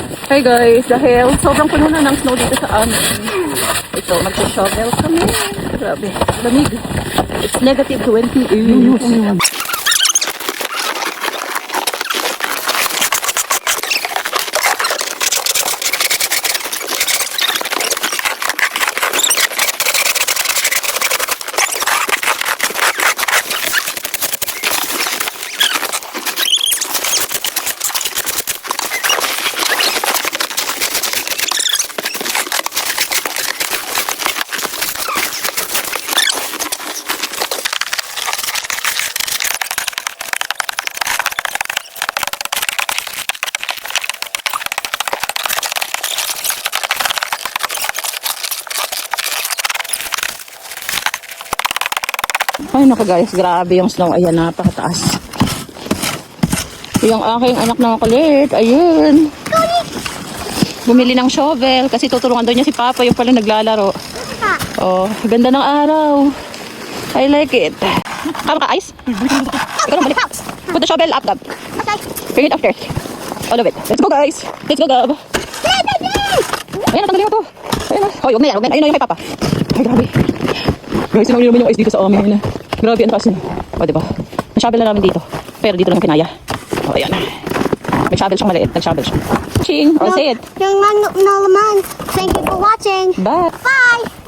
Hi guys, dahil sobrang puno na ng snow dito sa amin. Ito, mag-shovel kami. Grabe, lamig. It's negative 28. Ay naku guys, grabe yung snow. Ayan, napakataas. Yung aking anak na kulit, ayun. Bumili ng shovel kasi tutulungan daw niya si Papa, yung pala naglalaro. Oh, ganda ng araw. I like it. Kama ka ice? Ikaw na balik. Put the shovel up, Gab. Bring it after. All of it. Let's go guys. Let's go, Gab. Ayan, natanggalin mo to. Ayan na. Oh, huwag na yan. Ayun na yung kay Papa. Ay, grabe. Guys, sinangin naman yung ice dito sa amin. Grabe, ang taas na. O, diba? Nag-shovel na namin dito. Pero dito lang kinaya. O, ayan. May shovel siyang maliit. Nag-shovel siya. Ching! All set. Yung naman. Thank you for watching. Bye! Bye!